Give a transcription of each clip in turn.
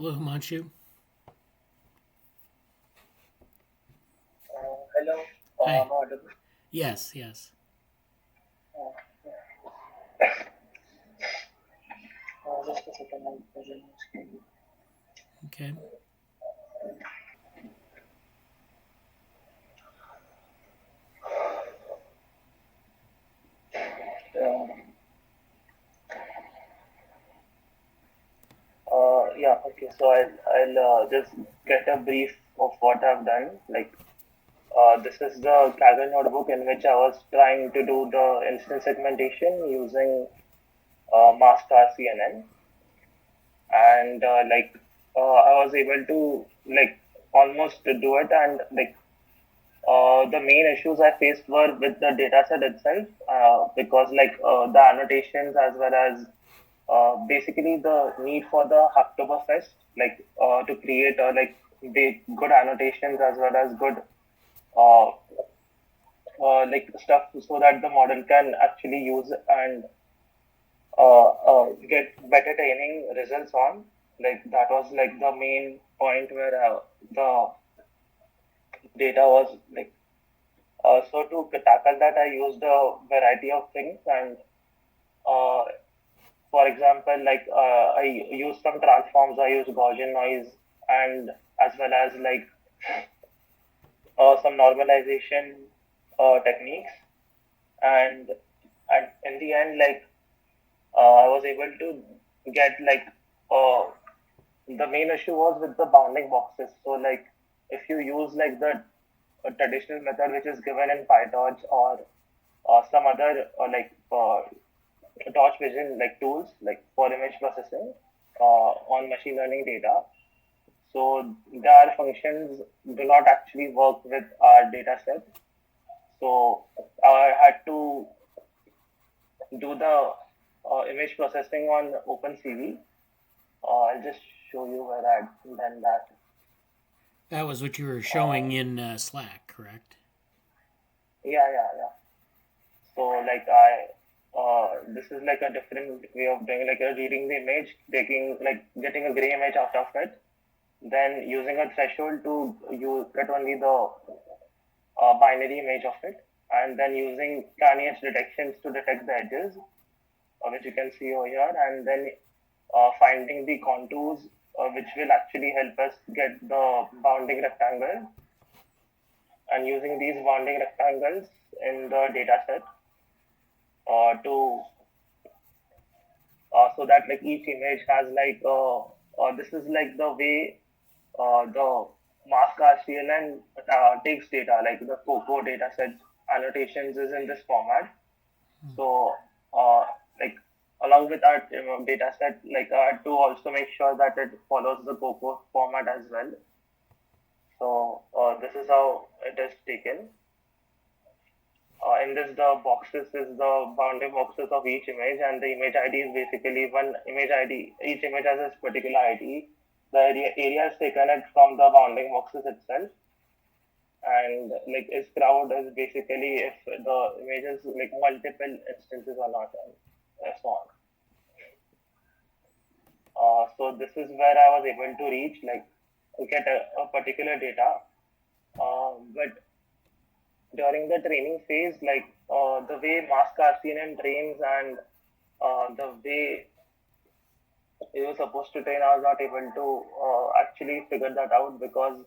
Hello, Himanshu. Hello, Hi. I'm audible. Yes, yes. Just a second, I'm present on screen. Okay. Yeah, okay. So I'll just get a brief of what I've done. This is the Kaggle notebook in which I was trying to do the instance segmentation using mask RCNN, and I was able to almost do it, and the main issues I faced were with the dataset itself, because the annotations as well as basically the need for the Hacktoberfest, to create the good annotations as well as good uh, stuff so that the model can actually use and get better training results on. Like that was like the main point where the data was so to tackle that, I used a variety of things, and uh, for example, I use some transforms, I use Gaussian noise, and as well as some normalization techniques, and in the end, I was able to get the main issue was with the bounding boxes. So if you use the traditional method which is given in PyTorch or some other torch vision tools like for image processing on machine learning data. So their functions do not actually work with our data set. So I had to do the image processing on OpenCV. I'll just show you where I had done that. That was what you were Uh, showing in Slack, correct? yeah. So this is like a different way of doing reading the image, taking getting a gray image out of it, then using a threshold to you get only the binary image of it, and then using Canny-edge detections to detect the edges, which you can see over here, and then finding the contours, which will actually help us get the bounding rectangle, and using these bounding rectangles in the data set to so that each image has this is like the way the mask RCNN takes data, like the COCO data set annotations is in this format. So, uh, like along with our data set, to also make sure that it follows the COCO format as well. So, this is how it is taken. In this, the boxes is the bounding boxes of each image, and the image ID is basically one image ID. Each image has its particular ID. The area is taken it from the bounding boxes itself, and is crowd is basically if the images multiple instances are not, and so on. So this is where I was able to reach, get a particular data. But during the training phase, the way mask RCNN trains and the way it was supposed to train, I was not able to actually figure that out because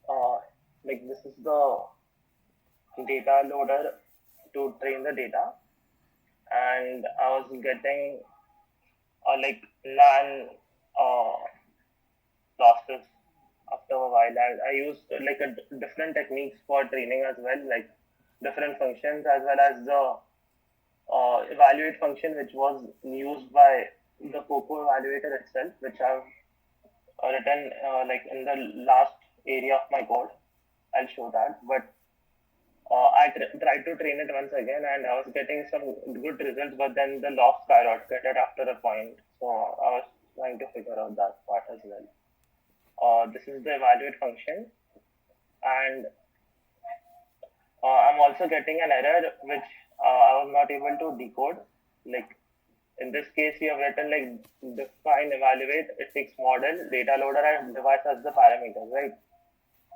uh, this is the data loader to train the data, and I was getting LAN uh, losses after a while. I used different techniques for training as well, like different functions as well as the evaluate function, which was used by the Coco evaluator itself, which I've written in the last area of my code. I'll show that, but I tried to train it once again, and I was getting some good results, but then the loss skyrocketed after a point. So I was trying to figure out that part as well. This is the evaluate function, and I'm also getting an error which I was not able to decode. Like in this case, you have written like define, evaluate, ethics model, data loader, and device as the parameters, right?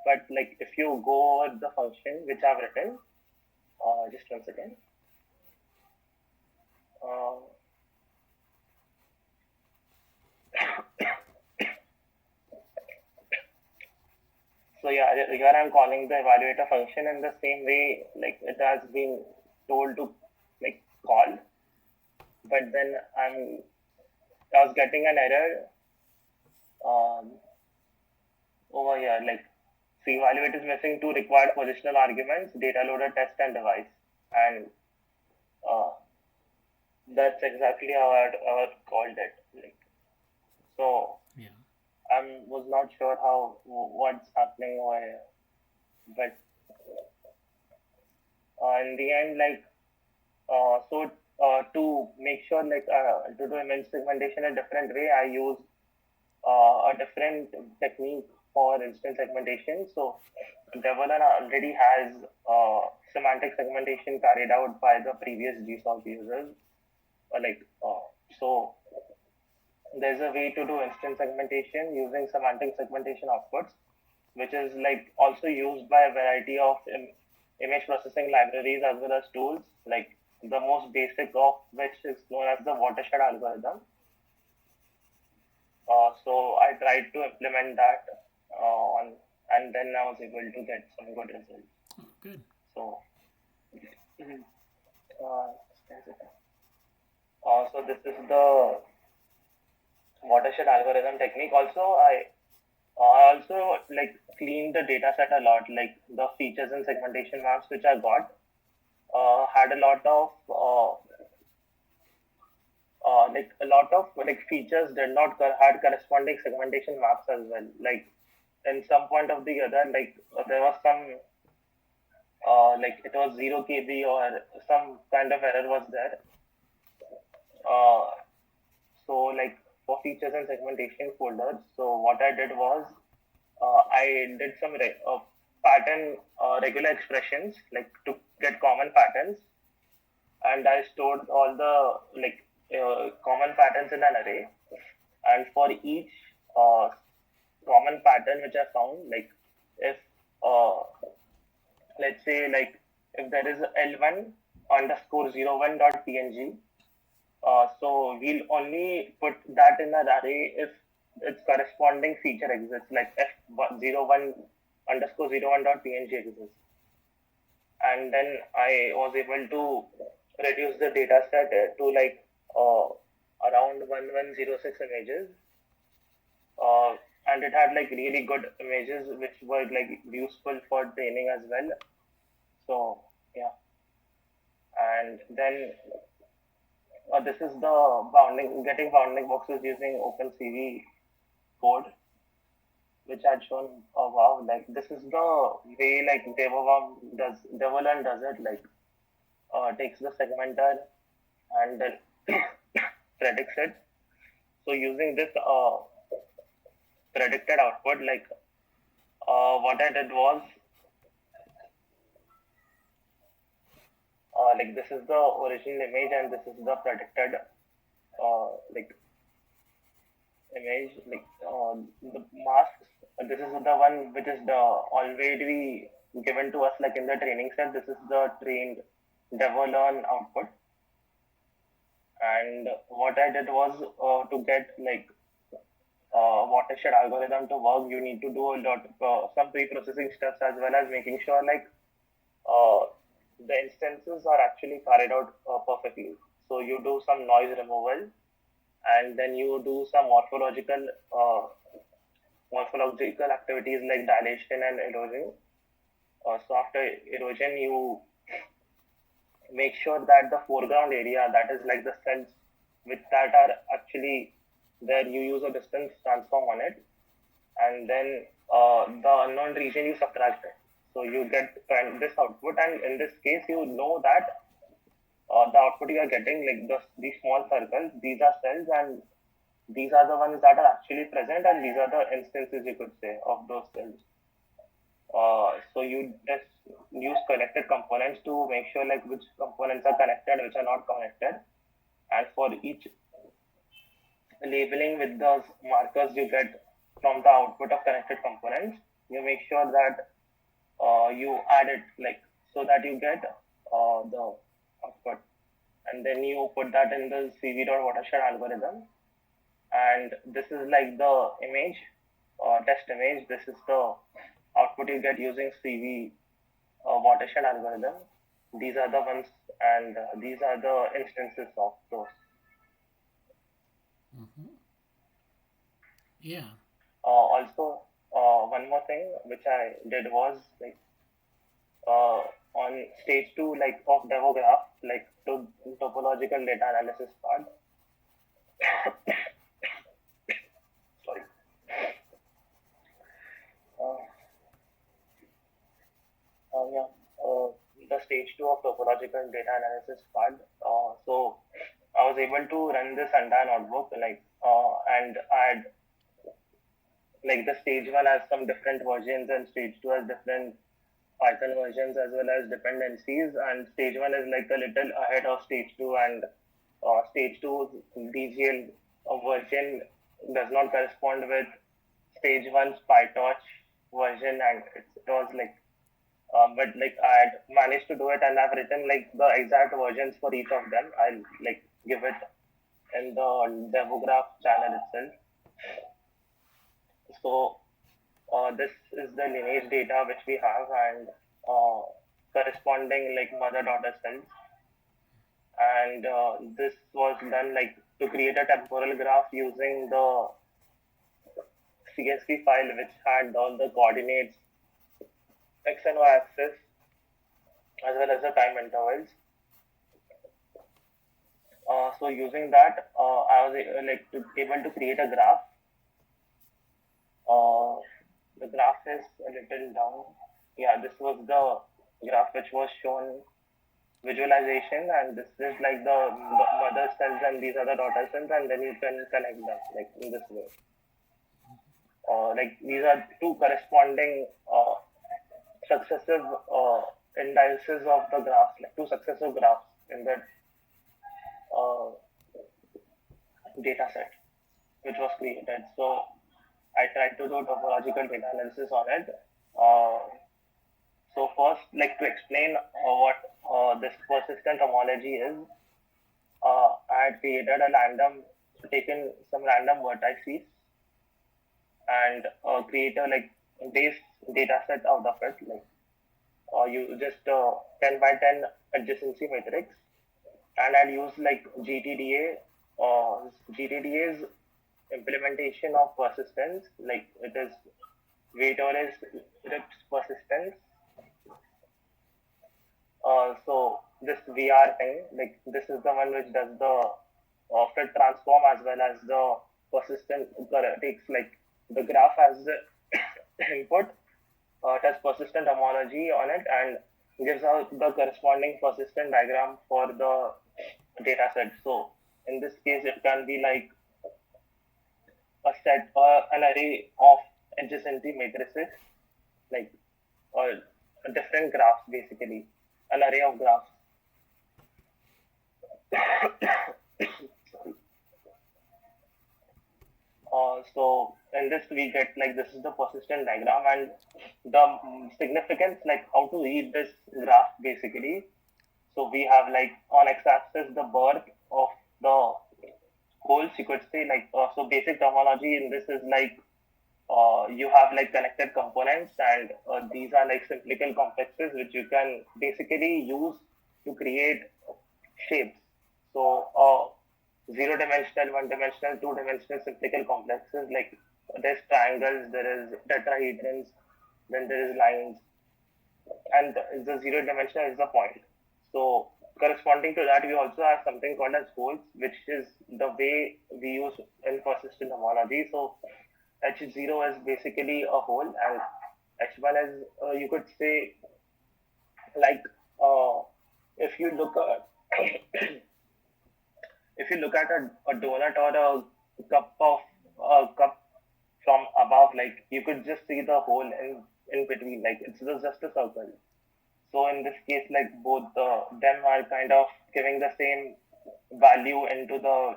But like if you go over the function which I've written, just one second. Uh, so yeah, here I'm calling the evaluator function in the same way like it has been told to like call, but then I was getting an error um, over here like see evaluate is missing two required positional arguments, data loader, test, and device, and uh, that's exactly how I called it. Like so, Yeah. I was not sure how what's happening over here, but in the end, like to make sure like to do image segmentation a different way, I use a different technique for instance segmentation. So Development already has semantic segmentation carried out by the previous GSoC users. Like so, there's a way to do instance segmentation using semantic segmentation outputs, which is like also used by a variety of image processing libraries as well as tools. Like the most basic of which is known as the watershed algorithm. So I tried to implement that on, and then I was able to get some good results. Oh, good. So, uh, so this is the watershed algorithm technique. Also, I also like cleaned the data set a lot, like the features and segmentation maps which I got had a lot of like a lot of like features did not had corresponding segmentation maps as well. Like in some point of the other, like there was some like it was 0 KB or some kind of error was there. Uh, so like for features and segmentation folders, so what I did was I did some pattern regular expressions like to get common patterns, and I stored all the like common patterns in an array, and for each uh, common pattern which I found, like if uh, let's say like if there is L1 underscore 01 dot png, so we'll only put that in an array if its corresponding feature exists, like f01 underscore 01 dot png exists. And then I was able to reduce the data set to like around 1106 images. And it had like really good images which were like useful for training as well. So yeah, and then this is the getting bounding boxes using OpenCV code, which I had shown. Oh wow, like this is the way like Development does it. Like takes the segmenter and then predicts it. So using this predicted output, like what I did was like this is the original image and this is the predicted like image, like the masks. This is the one which is the already given to us like in the training set. This is the trained Devo output. And what I did was to get like watershed algorithm to work, you need to do a lot some pre-processing steps as well as making sure like uh, the instances are actually carried out perfectly. So you do some noise removal, and then you do some morphological activities like dilation and erosion. So after erosion, you make sure that the foreground area, that is like the cells with that are actually there, you use a distance transform on it, and then the unknown region you subtract it. So you get this output, and in this case, you know that the output you are getting, like these small circles, these are cells, and these are the ones that are actually present, and these are the instances you could say of those cells. So you just use connected components to make sure like which components are connected, which are not connected, And for each labeling with those markers you get from the output of connected components, you make sure that you add it like so that you get the output, and then you put that in the CV.watershed algorithm, and this is like the image test image. This is the output you get using CV watershed algorithm. These are the ones, and these are the instances of those. Yeah. Also, one more thing which I did was like on stage two, like of demograph, like to topological data analysis part. Sorry. Uh, yeah. The stage two of topological data analysis part. So I was able to run this entire notebook, like, and add like the stage one has some different versions, and stage two has different Python versions as well as dependencies. And stage one is like a little ahead of stage two, and stage two DGL version does not correspond with stage one's PyTorch version, and it was like, but like I had managed to do it, and I've written like the exact versions for each of them. I'll like give it in the demograph channel itself. So this is the lineage data which we have, and corresponding like mother daughter cells. And this was done like to create a temporal graph using the CSV file which had all the coordinates, x and y axis, as well as the time intervals. So using that, I was able to create a graph. The graph is a little down. Yeah, this was the graph which was shown visualization, and this is like the mother cells, and these are the daughter cells, and then you can connect them like in this way. Like these are two corresponding successive indices of the graphs, like two successive graphs in that data set which was created. So I tried to do topological data analysis on it. So first, like to explain what this persistent homology is, I had created a taken some random vertices and create a like base data set out of it. Like you just 10 by 10 adjacency matrix, and I'll use like GTDA's implementation of persistence, like it is Waitore's persistence. So this VR thing, like this is the one which does the fit transform as well as the persistent, takes like the graph as the input, it has persistent homology on it, and gives out the corresponding persistent diagram for the data set. So in this case, it can be like a set or an array of adjacency matrices, like different graphs, basically an array of graphs. So in this we get like this is the persistent diagram, and the significance, like how to read this graph basically. So we have like on x-axis the birth of the holes, you could say, like so basic terminology in this is like you have like connected components, and these are like cyclical complexes which you can basically use to create shapes. So 0-dimensional, 1-dimensional, 2-dimensional cyclical complexes, like there's triangles, there is tetrahedrons, then there is lines, and the 0-dimensional is the point. So corresponding to that, we also have something called as holes, which is the way we use in persistent homology. So H0 is basically a hole, and H1 is, you could say, like if you look at if you look at a donut or a cup from above, like you could just see the hole in between, like it's just a circle. So in this case, like both them are kind of giving the same value into the,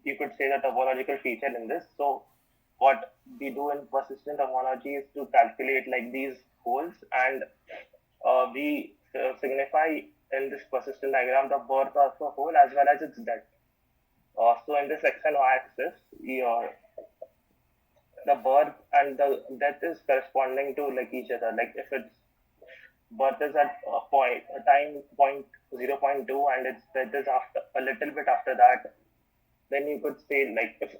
you could say, the topological feature in this. So what we do in persistent topology is to calculate like these holes, and we signify in this persistent diagram the birth of a hole as well as its death. So in this x and y axis, the birth and the death is corresponding to like each other. Like if its birth is at a time point 0.2 and its death is after a little bit after that, then you could say like if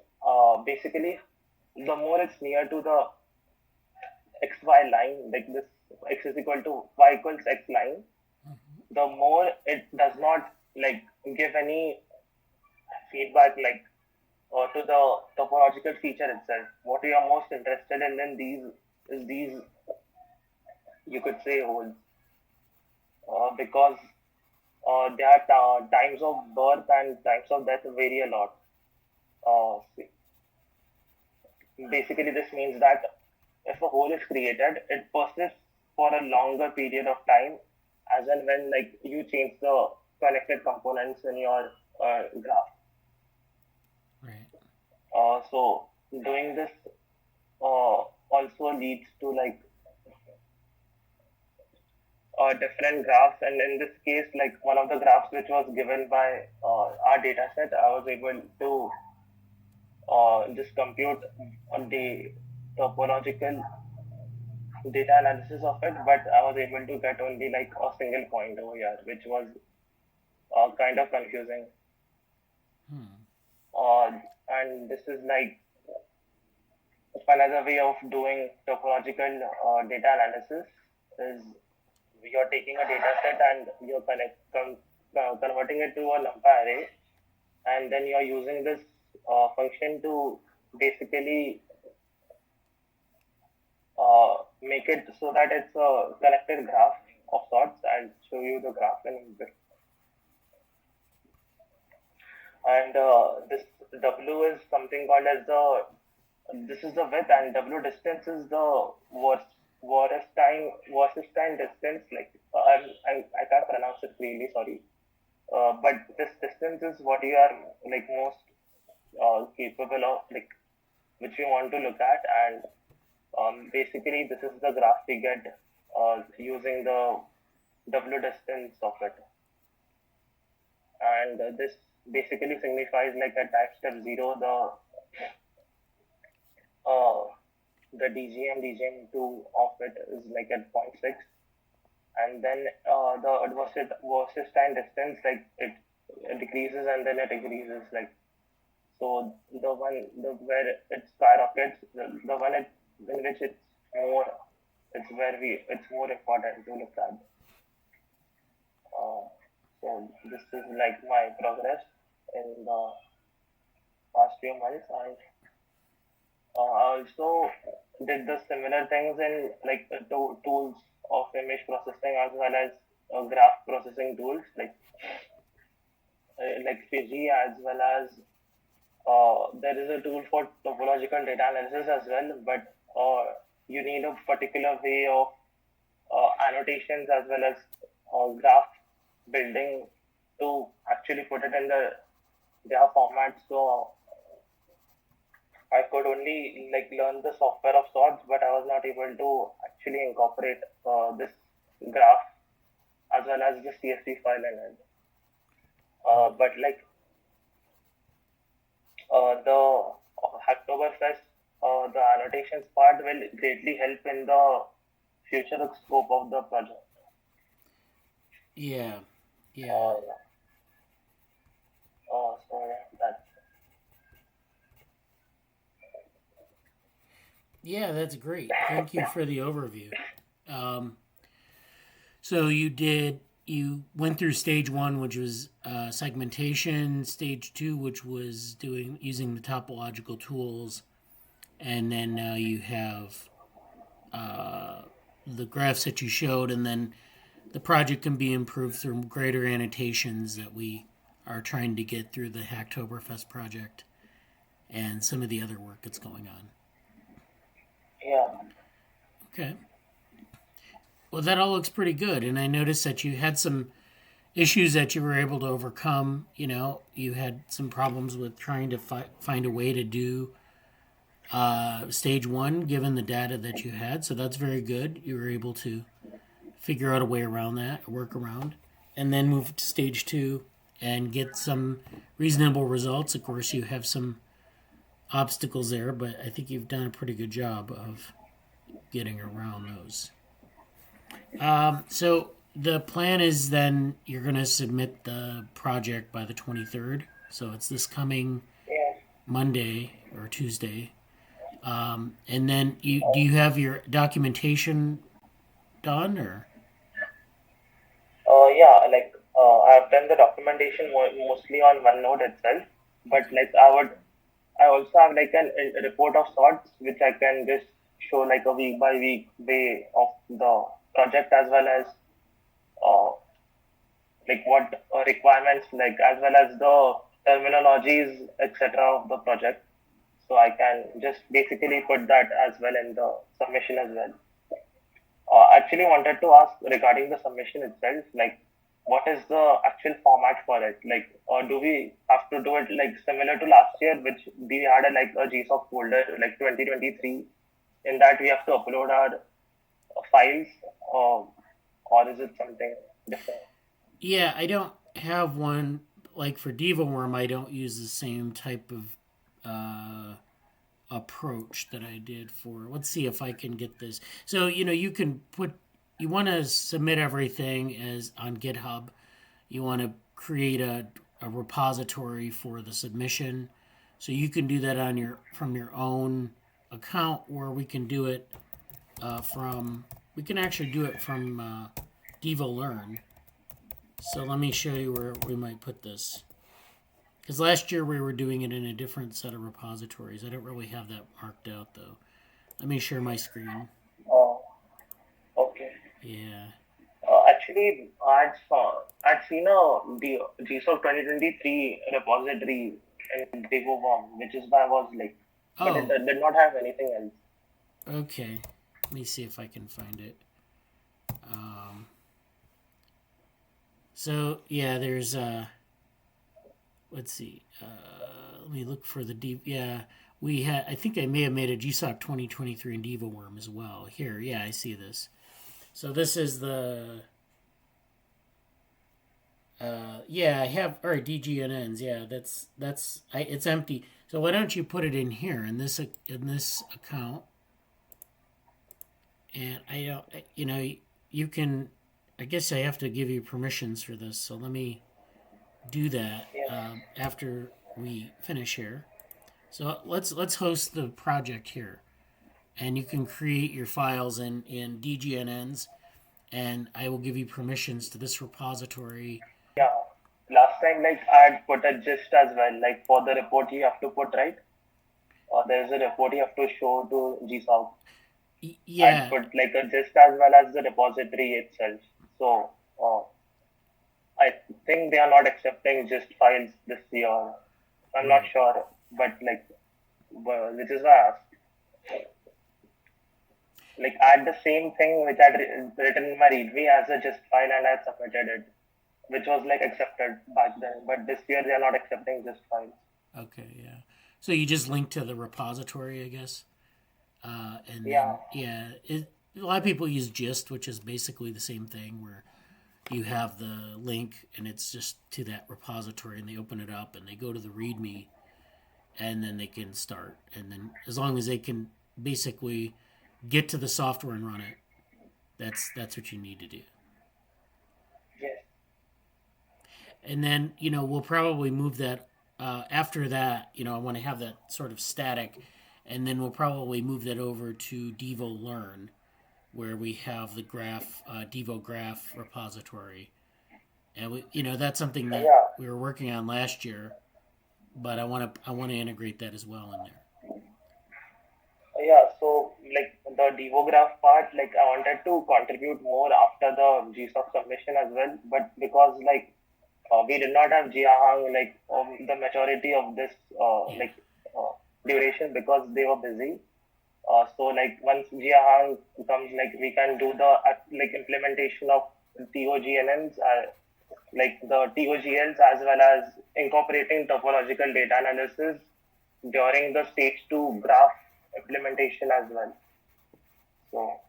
basically the more it's near to the xy line, like this x is equal to y equals x line, the more it does not like give any feedback like to the topological feature itself. What we are most interested in then these, you could say, holes, because their times of birth and times of death vary a lot. Basically, this means that if a hole is created, it persists for a longer period of time, as and when like you change the connected components in your graph. Right. So doing this also leads to like different graphs, and in this case, like one of the graphs which was given by our data set, I was able to just compute the topological data analysis of it, but I was able to get only like a single point over here, which was kind of confusing. Uh, and this is like another way of doing topological data analysis is you're taking a data set and you're converting it to a lumpy array, and then you're using this function to basically make it so that it's a connected graph of sorts. I'll show you the graph in a bit. And this W is something called as this is the width, and W distance is the Wasserstein distance. Like I can't pronounce it clearly, sorry. But this distance is what you are like most capable of, like which we want to look at, and basically this is the graph we get using the W distance of it, and this basically signifies like at time step 0 the D-GN2 of it is like at 0.6, and then the Wasserstein distance, like it decreases and then it increases, like so where it skyrockets, the one in which it's more important to look at. So this is like my progress in the past few months. I also did the similar things in like tools of image processing as well as graph processing tools like Fiji, as well as there is a tool for topological data analysis as well, but you need a particular way of annotations as well as graph building to actually put it in the graph format. So I could only like learn the software of sorts, but I was not able to actually incorporate this graph as well as the CSV file in it. But like the Hacktoberfest, the annotations part will greatly help in the future scope of the project. Yeah. Yeah. So that's Yeah, that's great. Thank you for the overview. So you went through stage 1, which was segmentation, stage 2, which was using the topological tools, and then now you have the graphs that you showed, and then the project can be improved through greater annotations that we are trying to get through the Hacktoberfest project and some of the other work that's going on. Yeah. Okay. Well, that all looks pretty good, and I noticed that you had some issues that you were able to overcome. You had some problems with trying to find a way to do stage one given the data that you had. So that's very good. You were able to figure out a way around that, a workaround, and then move to stage two and get some reasonable results. Of course, you have some obstacles there, but I think you've done a pretty good job of getting around those. So the plan is then you're going to submit the project by the 23rd. So it's this coming Yeah. Monday or Tuesday. And then do you have your documentation done or? Yeah, like I've done the documentation mostly on OneNote itself, but like I also have like a report of sorts which I can just show like a week by week way of the project as well as uh, like what requirements like as well as the terminologies etc. of the project. So I can just basically put that as well in the submission as well. Actually wanted to ask regarding the submission itself, like what is the actual format for it? Like, do we have to do it like similar to last year, which we had a, like a GSoC folder, like 2023, in that we have to upload our files, or is it something different? Yeah, I don't have one like for DevaWorm. I don't use the same type of approach that I did for. Let's see if I can get this. So you can put. You want to submit everything as on GitHub. You want to create a repository for the submission. So you can do that from your own account, or we can do it from. We can actually do it from DevoLearn. So let me show you where we might put this. Because last year we were doing it in a different set of repositories. I don't really have that marked out though. Let me share my screen. Oh, okay. Yeah. Actually, I'd seen the GSoC 2023 repository in DevoWorm, which is why I was like, but it Oh, did not have anything else. okay. Let me see if I can find it. Um, so yeah, there's let's see. Let me look for the deep. Yeah, we had. I think I may have made a GSoC 2023 in DevaWorm as well. Here, yeah, I see this. So this is the. Yeah, I have. All right, D-GNNs. Yeah, that's. It's empty. So why don't you put it in here in this account? And I don't. You can. I guess I have to give you permissions for this. So let me do that Yeah, after we finish here. So let's host the project here, and you can create your files in D-GNNs, and I will give you permissions to this repository. yeah. Last time, like I'd put a gist as well. Like for the report, you have to put right. There's a report you have to show to GSoC. I'd Yeah, put like a gist as well as the repository itself. So I think they are not accepting gist files this year. I'm not right. sure, but like, which is why I asked. Like, I had the same thing which I'd written in my README as a gist file and I submitted it, which was like accepted back then. But this year they are not accepting gist files. Okay, yeah. So you just link to the repository, I guess, and Yeah, then yeah, a lot of people use Gist, which is basically the same thing, where you have the link and it's just to that repository, and they open it up and they go to the README, and then they can start, and then as long as they can basically get to the software and run it, that's what you need to do. yes, And then we'll probably move that after that. I want to have that sort of static, and then we'll probably move that over to Devo Learn, where we have the graph Devo Graph repository, and that's something that yeah, we were working on last year, but I want to integrate that as well in there. yeah. So, like the devograph part, like I wanted to contribute more after the GSoC submission as well, but because like we did not have Jiahang like the majority of this Yeah, uh, duration because they were busy. So like once Jiahang comes, like we can do the like implementation of D-GNNs like the TOGLs, as well as incorporating topological data analysis during the stage 2 graph implementation as well. So,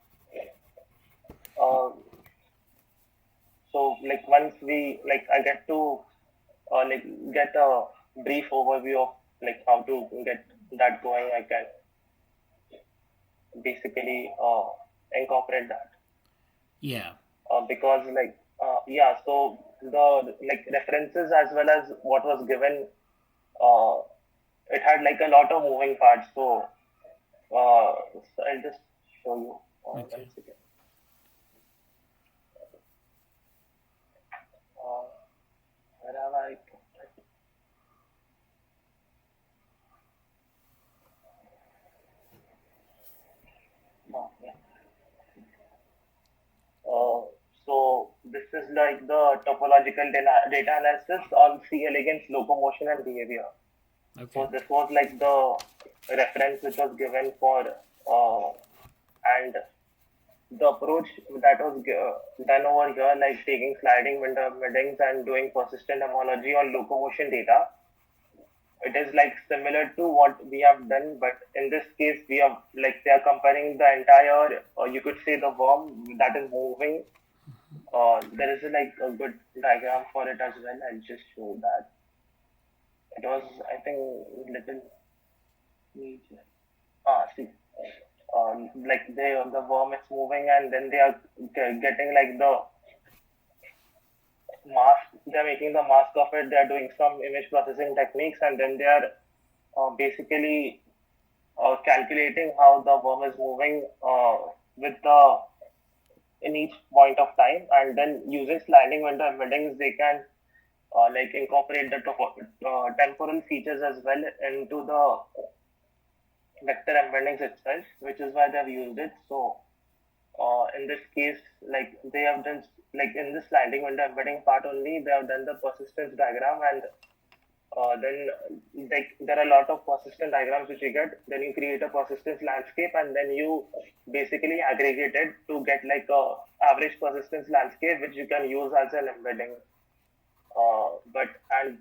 uh, like once we like I get to like get a brief overview of like how to get that going, I can basically incorporate that. Yeah. Because like yeah, so the like references as well as what was given, uh, it had like a lot of moving parts. So I'll just show you Okay. 1 second. Uh, where have I? Oh, yeah. Uh, so this is like the topological data analysis on C. elegans locomotion and behavior. Okay. So this was like the reference which was given for, and the approach that was done over here, like taking sliding window embeddings and doing persistent homology on locomotion data, it is like similar to what we have done, but in this case, we have like they are comparing the entire, or you could say the worm that is moving. There is like a good diagram for it as well. I'll just show that. It was, I think, little major. See, like the worm is moving, and then they are getting like the mask. They're making the mask of it. They're doing some image processing techniques, and then they are basically calculating how the worm is moving with the in each point of time, and then using sliding window embeddings, they can like incorporate the temporal features as well into the vector embeddings itself, which is why they've used it. So in this case, like they have done like in the sliding window embedding part only, they have done the persistence diagram, and then like there are a lot of persistent diagrams which you get. Then you create a persistence landscape, and then you basically aggregate it to get like a average persistence landscape, which you can use as an embedding. But and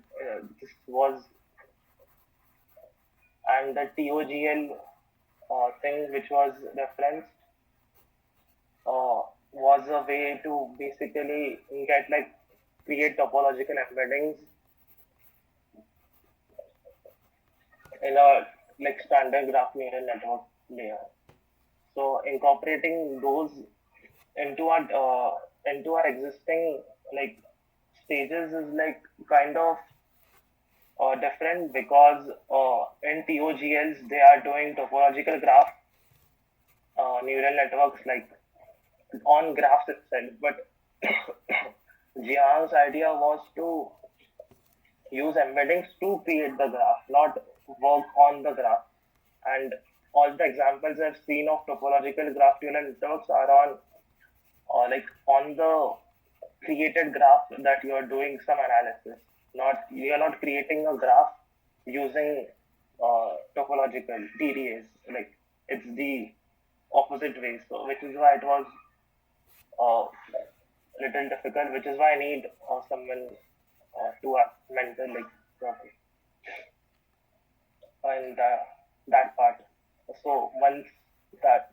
this was and the TOGL thing which was referenced was a way to basically get like create topological embeddings in a like standard graph neural network layer. So incorporating those into our existing like stages is like kind of different because in TOGLs they are doing topological graph neural networks like on graphs itself. But Jiang's idea was to use embeddings to create the graph, not work on the graph. And all the examples I've seen of topological graph neural networks are on like on the created graph that you are doing some analysis. Not you are not creating a graph using topological TDAs. Like it's the opposite way. So which is why it was uh, little difficult. Which is why I need someone to mentor like properly in that part. So once that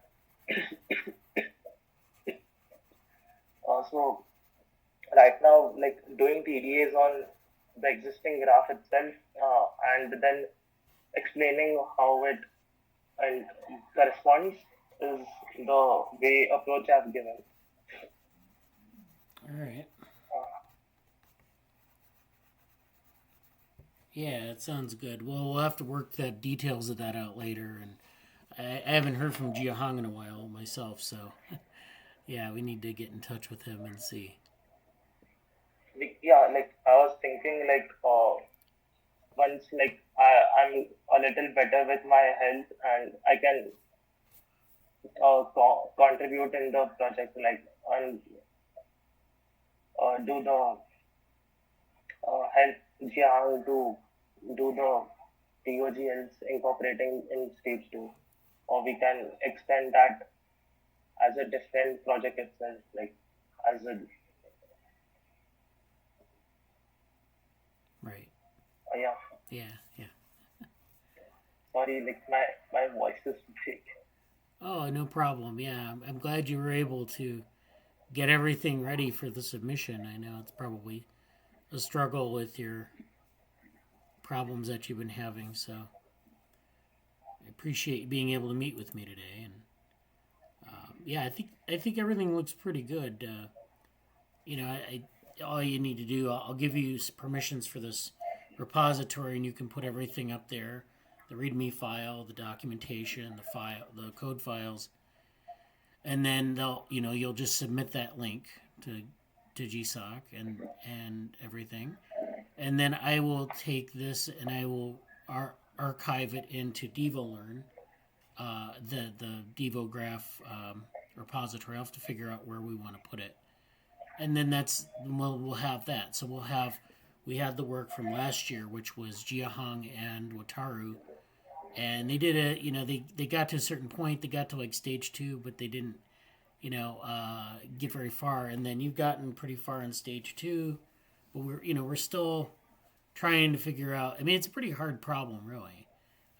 so right now like doing TDAs on the existing graph itself and then explaining how it and corresponds is the way approach I've given. All right. Uh, Yeah, it sounds good. Well, we'll have to work the details of that out later, and I haven't heard from Jiahong in a while myself, so yeah, we need to get in touch with him and see. yeah, like I was thinking like once like I'm a little better with my health and I can contribute in the project like and do the help Jiang to do the TOGLs incorporating in stage 2, or we can extend that as a different project itself, like as a Yeah. Yeah, yeah. Sorry, like my voice is weak. Oh, no problem. Yeah, I'm glad you were able to get everything ready for the submission. I know it's probably a struggle with your problems that you've been having, so I appreciate you being able to meet with me today. And yeah, I think everything looks pretty good. All you need to do, I'll give you permissions for this repository, and you can put everything up there: the README file, the documentation, the code files, and then you'll just submit that link to GSoC and everything, and then I will take this and I will archive it into DevoLearn, the Devo Graph repository. I'll have to figure out where we want to put it, and then we'll have that. So we had the work from last year, which was Jiahong and Wataru, and they did they got to a certain point. They got to like stage 2, but they didn't get very far. And then you've gotten pretty far in stage 2, but we're still trying to figure out. I mean, it's a pretty hard problem, really.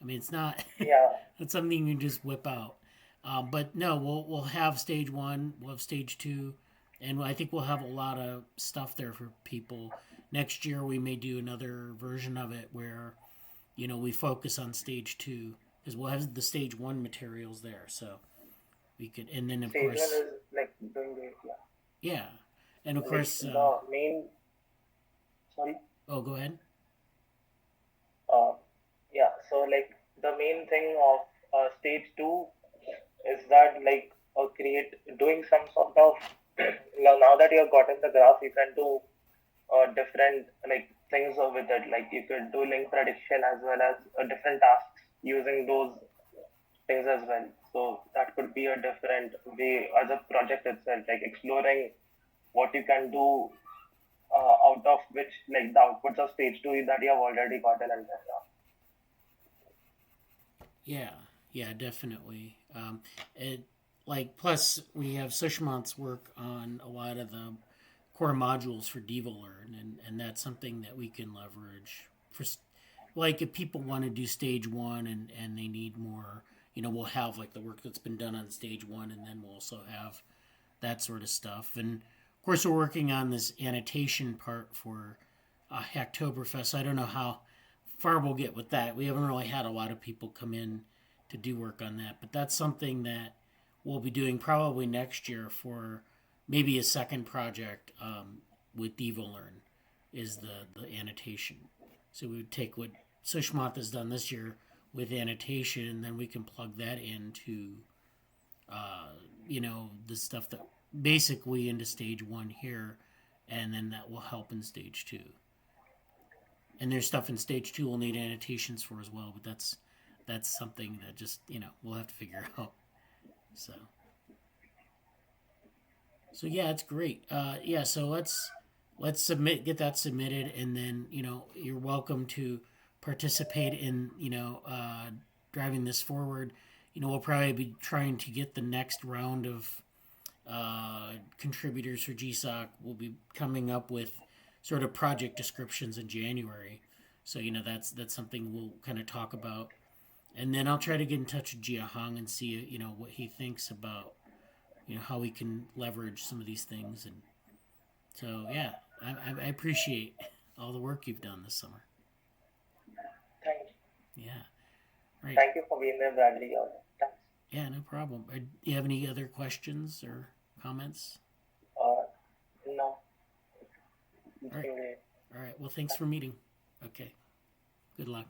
I mean, it's not Yeah. it's something you can just whip out. But no, we'll have stage 1, we'll have stage 2, and I think we'll have a lot of stuff there for people. Next year, we may do another version of it where we focus on stage 2, because we'll have the stage 1 materials there. So we could, and then of Stage 1 course, is like doing great. Yeah. yeah, and of Like course, the main. Sorry. oh, go ahead. Yeah. So like the main thing of stage 2 is that like create doing some sort of now that you have gotten the graph, you can do different like things with it. Like you could do link prediction as well as different tasks using those things as well. So that could be a different way as a project itself, like exploring what you can do out of which like the outputs of stage 2 that you have already gotten and then. Yeah, yeah, definitely. It like plus we have Sushmant's work on a lot of the core modules for DevoLearn, and that's something that we can leverage for. Like if people want to do stage 1 and they need more, we'll have like the work that's been done on stage 1, and then we'll also have that sort of stuff. And of course, we're working on this annotation part for Hacktoberfest. I don't know how far we'll get with that. We haven't really had a lot of people come in to do work on that, but that's something that we'll be doing probably next year for maybe a second project with DevoLearn is the annotation. So we would take what Sushmant has done this year with annotation, and then we can plug that into the stuff that basically into stage 1 here, and then that will help in stage 2. And there's stuff in stage 2 we'll need annotations for as well, but that's something that just we'll have to figure out. So yeah, it's great. Yeah, so let's get that submitted, and then you're welcome to participate in driving this forward. We'll probably be trying to get the next round of contributors for GSoC. We'll be coming up with sort of project descriptions in January. So that's something we'll kind of talk about, and then I'll try to get in touch with Jiahong and see what he thinks about how we can leverage some of these things. And so yeah, I appreciate all the work you've done this summer. Thank you. Yeah. Right. Thank you for being there, Bradley. Thanks. Yeah, no problem. Do you have any other questions or comments? No. All right. Well, thanks for meeting. Okay. Good luck.